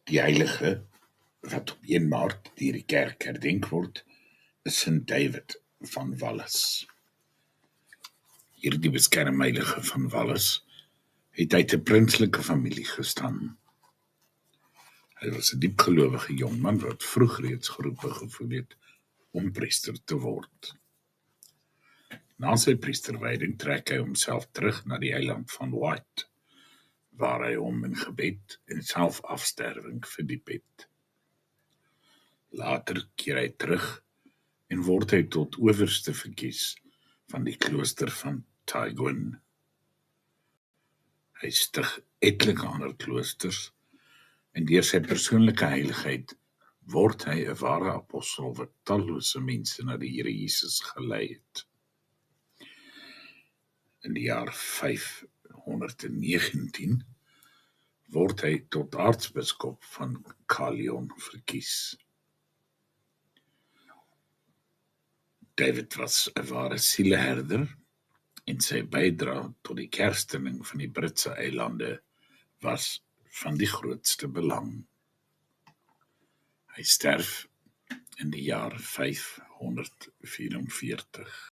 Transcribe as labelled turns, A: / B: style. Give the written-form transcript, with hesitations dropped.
A: Die heilige, wat op 1 Maart deur die kerk herdenk word, is Sint David van Wallis. Hierdie beskermheilige van Wallis het uit 'n prinslike familie gestam. Hy was 'n diepgelowige jongman wat vroeg reeds geroepe gevoel het om priester te word. Na sy priesterwyding trek hy homself terug na die eiland van White, waar hy hom in gebed en selfafsterwing verdiep het. Later keer hy terug en word hy tot owerste verkies van die klooster van Taiguen. Hy stig etlike ander kloosters en deur sy persoonlike heiligheid word hy 'n ware apostel wat tallose mense na die Here Jesus gelei het. In die jaar 519 word hy tot aartsbiskop van Caerleon verkies. David was 'n ware sieleherder en sy bydra tot die kerstending van die Britse eilande was van die grootste belang. Hy sterf in die jaar 544.